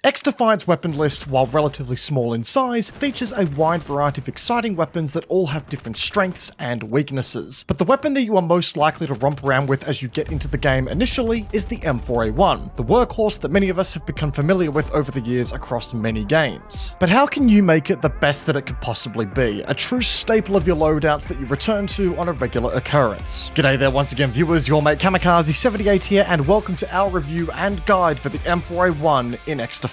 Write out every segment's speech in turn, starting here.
XDefiant's weapon list, while relatively small in size, features a wide variety of exciting weapons that all have different strengths and weaknesses. But the weapon that you are most likely to romp around with as you get into the game initially is the M4A1, the workhorse that many of us have become familiar with over the years across many games. But how can you make it the best that it could possibly be, a true staple of your loadouts that you return to on a regular occurrence? G'day there once again viewers, your mate Kamikaze78 here, and welcome to our review and guide for the M4A1 in XDefiant.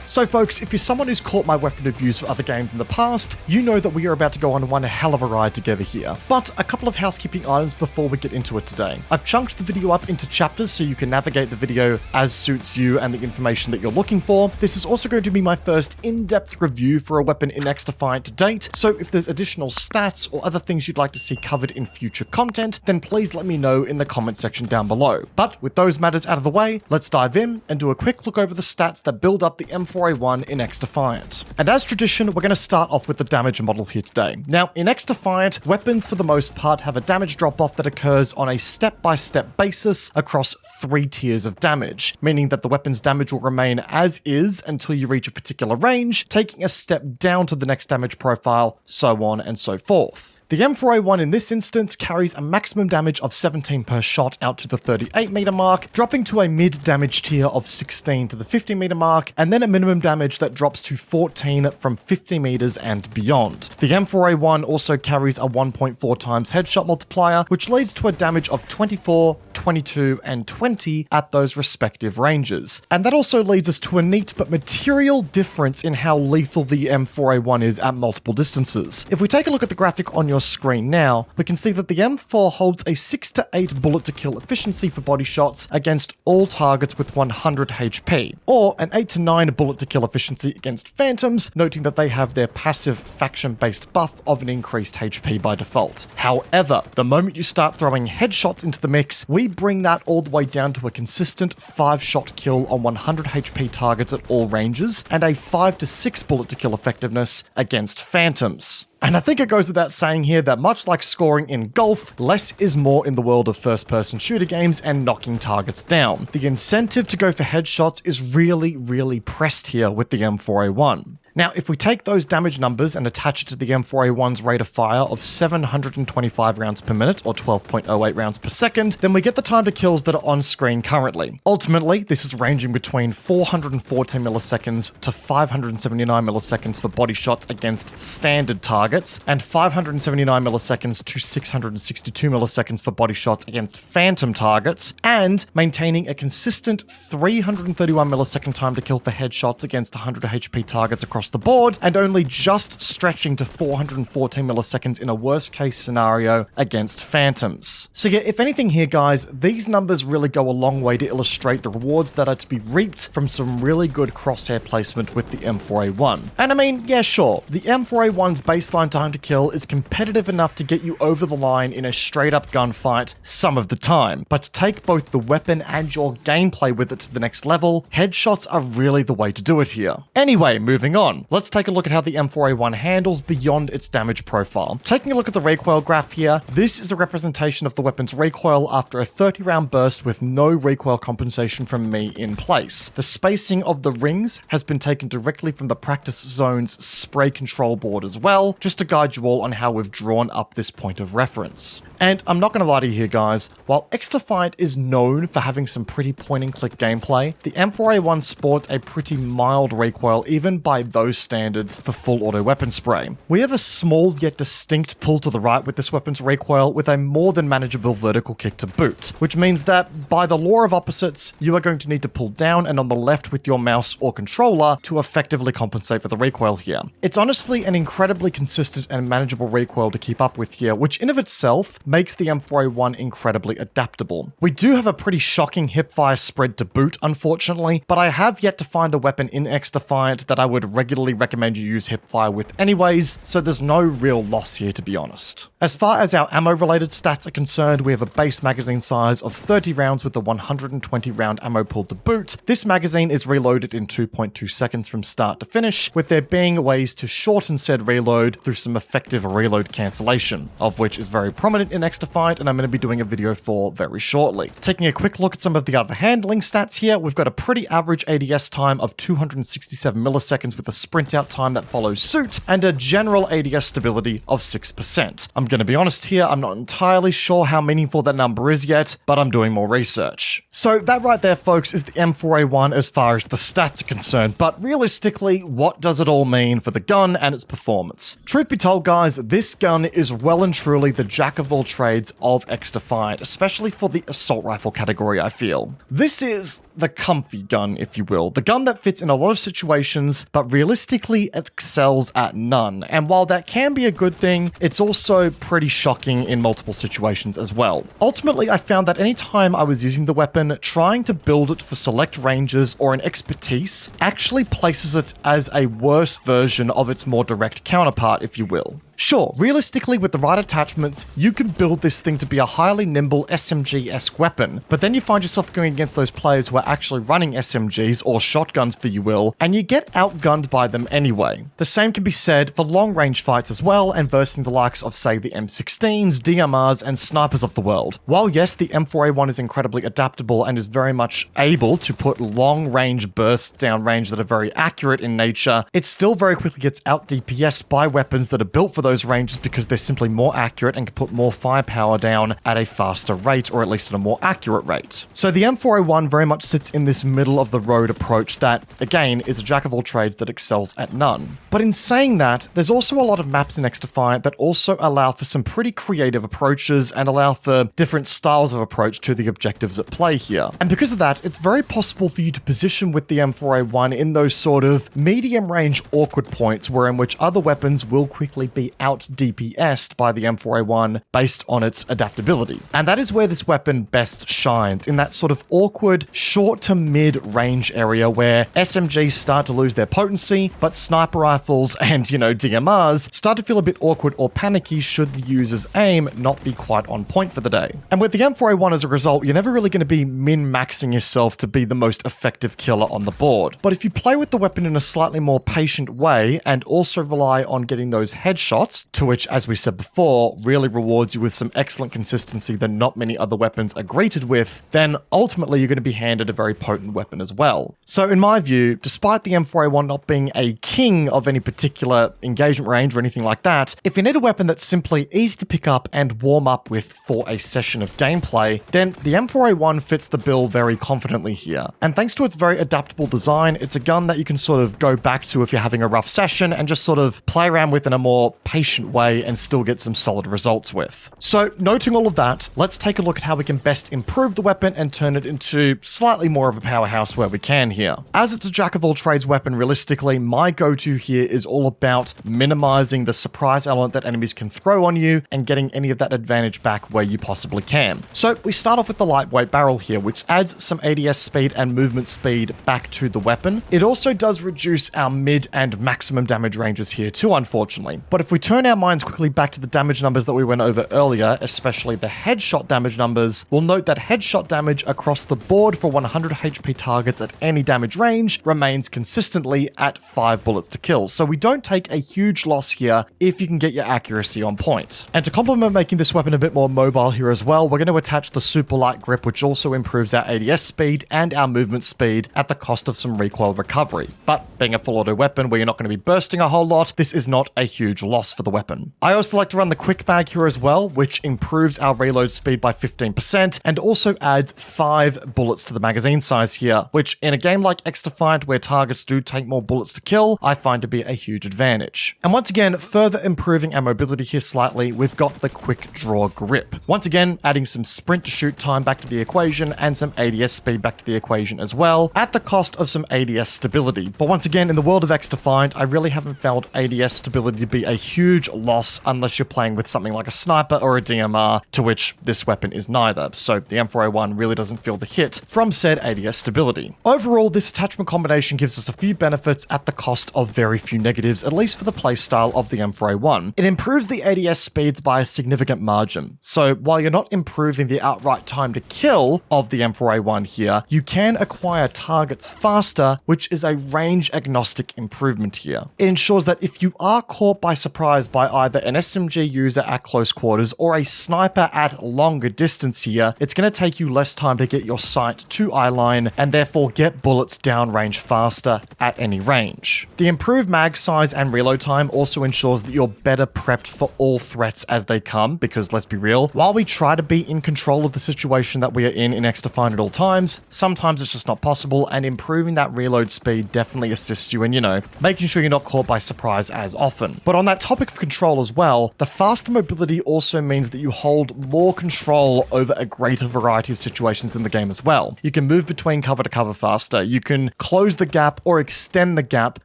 So folks, if you're someone who's caught my weapon reviews for other games in the past, you know that we are about to go on one hell of a ride together here. But a couple of housekeeping items before we get into it today. I've chunked the video up into chapters so you can navigate the video as suits you and the information that you're looking for. This is also going to be my first in-depth review for a weapon in XDefiant to date, so if there's additional stats or other things you'd like to see covered in future content, then please let me know in the comment section down below. But with those matters out of the way, let's dive in and do a quick look over the stats that build up the M4A1 in XDefiant. And as tradition, we're going to start off with the damage model here today. Now, in XDefiant, weapons for the most part have a damage drop-off that occurs on a step-by-step basis across 3 tiers of damage, meaning that the weapon's damage will remain as is until you reach a particular range, taking a step down to the next damage profile, so on and so forth. The M4A1 in this instance carries a maximum damage of 17 per shot out to the 38 meter mark, dropping to a mid damage tier of 16 to the 50 meter mark, and then a minimum damage that drops to 14 from 50 meters and beyond. The M4A1 also carries a 1.4 times headshot multiplier, which leads to a damage of 24, 22, and 20 at those respective ranges. And that also leads us to a neat but material difference in how lethal the M4A1 is at multiple distances. If we take a look at the graphic on your screen now, we can see that the M4 holds a 6 to 8 bullet to kill efficiency for body shots against all targets with 100 HP, or an 8 to 9 bullet to kill efficiency against phantoms, noting that they have their passive faction-based buff of an increased HP by default. However, the moment you start throwing headshots into the mix, we bring that all the way down to a consistent 5-shot kill on 100 HP targets at all ranges, and a 5 to 6 bullet to kill effectiveness against phantoms. And I think it goes without saying here that much like scoring in golf, less is more in the world of first-person shooter games and knocking targets down. The incentive to go for headshots is really pressed here with the M4A1. Now, if we take those damage numbers and attach it to the M4A1's rate of fire of 725 rounds per minute, or 12.08 rounds per second, then we get the time to kills that are on screen currently. Ultimately, this is ranging between 414 milliseconds to 579 milliseconds for body shots against standard targets, and 579 milliseconds to 662 milliseconds for body shots against phantom targets, and maintaining a consistent 331 millisecond time to kill for headshots against 100 HP targets across the board, and only just stretching to 414 milliseconds in a worst case scenario against phantoms. So yeah, if anything here guys, these numbers really go a long way to illustrate the rewards that are to be reaped from some really good crosshair placement with the M4A1. And I mean, yeah sure, the M4A1's baseline time to kill is competitive enough to get you over the line in a straight up gunfight some of the time, but to take both the weapon and your gameplay with it to the next level, headshots are really the way to do it here. Anyway, moving on. Let's take a look at how the M4A1 handles beyond its damage profile. Taking a look at the recoil graph here, this is a representation of the weapon's recoil after a 30 round burst with no recoil compensation from me in place. The spacing of the rings has been taken directly from the practice zone's spray control board as well, just to guide you all on how we've drawn up this point of reference. And I'm not going to lie to you here guys, while XDefiant is known for having some pretty point and click gameplay, the M4A1 sports a pretty mild recoil even by those standards for full auto weapon spray. We have a small yet distinct pull to the right with this weapon's recoil with a more than manageable vertical kick to boot, which means that by the law of opposites, you are going to need to pull down and on the left with your mouse or controller to effectively compensate for the recoil here. It's honestly an incredibly consistent and manageable recoil to keep up with here, which in of itself makes the M4A1 incredibly adaptable. We do have a pretty shocking hipfire spread to boot, unfortunately, but I have yet to find a weapon in XDefiant that I would regularly recommend you use hipfire with anyways, so there's no real loss here to be honest. As far as our ammo-related stats are concerned, we have a base magazine size of 30 rounds with a 120 round ammo pool to boot. This magazine is reloaded in 2.2 seconds from start to finish, with there being ways to shorten said reload through some effective reload cancellation, of which is very prominent in XDefiant, and I'm going to be doing a video for very shortly. Taking a quick look at some of the other handling stats here, we've got a pretty average ADS time of 267 milliseconds with a sprint out time that follows suit, and a general ADS stability of 6%. I'm going to be honest here, I'm not entirely sure how meaningful that number is yet, but I'm doing more research. So that right there, folks, is the M4A1 as far as the stats are concerned, but realistically, what does it all mean for the gun and its performance? Truth be told, guys, this gun is well and truly the jack of all trades of XDefiant, especially for the assault rifle category, I feel. This is the comfy gun, if you will, the gun that fits in a lot of situations, but realistically excels at none. And while that can be a good thing, it's also pretty shocking in multiple situations as well. Ultimately, I found that anytime I was using the weapon, trying to build it for select ranges or an expertise actually places it as a worse version of its more direct counterpart, if you will. Sure, realistically with the right attachments, you can build this thing to be a highly nimble SMG-esque weapon, but then you find yourself going against those players who are actually running SMGs, or shotguns for you will, and you get outgunned by them anyway. The same can be said for long-range fights as well, and versing the likes of, say, the M16s, DMRs, and snipers of the world. While yes, the M4A1 is incredibly adaptable and is very much able to put long-range bursts down range that are very accurate in nature, it still very quickly gets out-DPS'd by weapons that are built for those ranges because they're simply more accurate and can put more firepower down at a faster rate, or at least at a more accurate rate. So the M4A1 very much sits in this middle of the road approach that, again, is a jack of all trades that excels at none. But in saying that, there's also a lot of maps in XDefiant that also allow for some pretty creative approaches and allow for different styles of approach to the objectives at play here. And because of that, it's very possible for you to position with the M4A1 in those sort of medium range awkward points where in which other weapons will quickly be out DPS'd by the M4A1 based on its adaptability. And that is where this weapon best shines, in that sort of awkward short to mid range area where SMGs start to lose their potency, but sniper rifles and, DMRs start to feel a bit awkward or panicky should the user's aim not be quite on point for the day. And with the M4A1 as a result, you're never really going to be min-maxing yourself to be the most effective killer on the board. But if you play with the weapon in a slightly more patient way and also rely on getting those headshots, to which, as we said before, really rewards you with some excellent consistency that not many other weapons are greeted with, then ultimately you're going to be handed a very potent weapon as well. So in my view, despite the M4A1 not being a king of any particular engagement range or anything like that, if you need a weapon that's simply easy to pick up and warm up with for a session of gameplay, then the M4A1 fits the bill very confidently here. And thanks to its very adaptable design, it's a gun that you can sort of go back to if you're having a rough session and just sort of play around with in a more patient way and still get some solid results with. So noting all of that, let's take a look at how we can best improve the weapon and turn it into slightly more of a powerhouse where we can here. As it's a jack of all trades weapon, realistically, my go-to here is all about minimizing the surprise element that enemies can throw on you and getting any of that advantage back where you possibly can. So we start off with the lightweight barrel here, which adds some ADS speed and movement speed back to the weapon. It also does reduce our mid and maximum damage ranges here too, unfortunately. But if we turn our minds quickly back to the damage numbers that we went over earlier, especially the headshot damage numbers, we'll note that headshot damage across the board for 100 HP targets at any damage range remains consistently at 5 bullets to kill. So we don't take a huge loss here if you can get your accuracy on point. And to complement making this weapon a bit more mobile here as well, we're going to attach the super light grip, which also improves our ADS speed and our movement speed at the cost of some recoil recovery. But being a full auto weapon where you're not going to be bursting a whole lot, this is not a huge loss for the weapon. I also like to run the quick bag here as well, which improves our reload speed by 15% and also adds 5 bullets to the magazine size here, which in a game like XDefiant where targets do take more bullets to kill, I find to be a huge advantage. And once again, further improving our mobility here slightly, we've got the quick draw grip. Once again, adding some sprint to shoot time back to the equation and some ADS speed back to the equation as well, at the cost of some ADS stability. But once again, in the world of XDefiant, I really haven't found ADS stability to be a huge huge loss unless you're playing with something like a sniper or a DMR, to which this weapon is neither, so the M4A1 really doesn't feel the hit from said ADS stability. Overall, this attachment combination gives us a few benefits at the cost of very few negatives, at least for the playstyle of the M4A1. It improves the ADS speeds by a significant margin, so while you're not improving the outright time to kill of the M4A1 here, you can acquire targets faster, which is a range agnostic improvement here. It ensures that if you are caught by surprise by either an SMG user at close quarters or a sniper at longer distance here, it's going to take you less time to get your sight to eyeline and therefore get bullets downrange faster at any range. The improved mag size and reload time also ensures that you're better prepped for all threats as they come, because let's be real, while we try to be in control of the situation that we are in XDefiant at all times, sometimes it's just not possible, and improving that reload speed definitely assists you in, making sure you're not caught by surprise as often. But on that topic of control as well, the faster mobility also means that you hold more control over a greater variety of situations in the game as well. You can move between cover to cover faster, you can close the gap or extend the gap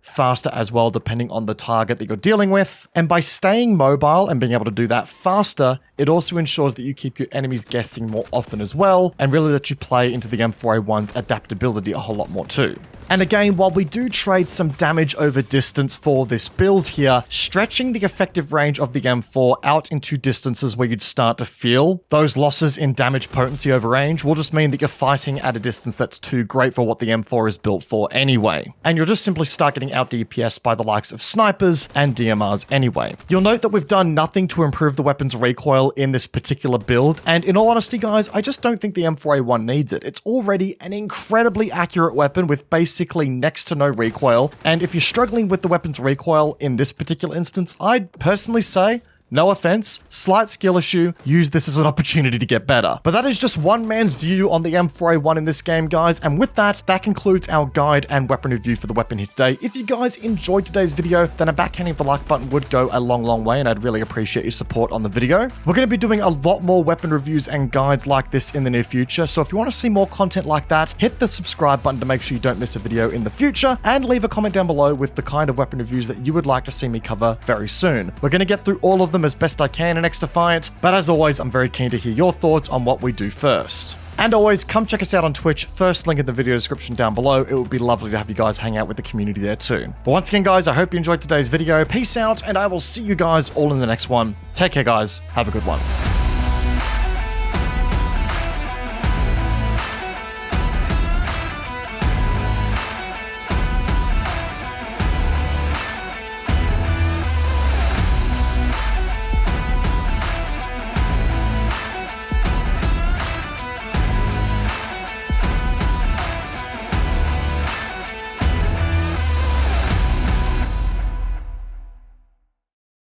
faster as well, depending on the target that you're dealing with. And by staying mobile and being able to do that faster, it also ensures that you keep your enemies guessing more often as well, and really that you play into the M4A1's adaptability a whole lot more too. And again, while we do trade some damage over distance for this build here, stretching the effective range of the M4 out into distances where you'd start to feel those losses in damage potency over range will just mean that you're fighting at a distance that's too great for what the M4 is built for anyway. And you'll just simply start getting out DPS by the likes of snipers and DMRs anyway. You'll note that we've done nothing to improve the weapon's recoil in this particular build, and in all honesty guys, I just don't think the M4A1 needs it. It's already an incredibly accurate weapon with basically next to no recoil, and if you're struggling with the weapon's recoil in this particular instance, I'd personally say, no offense, slight skill issue, use this as an opportunity to get better. But that is just one man's view on the M4A1 in this game, guys, and with that, that concludes our guide and weapon review for the weapon here today. If you guys enjoyed today's video, then a backhanding of the like button would go a long way, and I'd really appreciate your support on the video. We're going to be doing a lot more weapon reviews and guides like this in the near future, so if you want to see more content like that, hit the subscribe button to make sure you don't miss a video in the future, and leave a comment down below with the kind of weapon reviews that you would like to see me cover very soon. We're going to get through all of them as best I can in XDefiant, but as always, I'm very keen to hear your thoughts on what we do first. And always, come check us out on Twitch, first link in the video description down below. It would be lovely to have you guys hang out with the community there too. But once again, guys, I hope you enjoyed today's video. Peace out, and I will see you guys all in the next one. Take care, guys. Have a good one.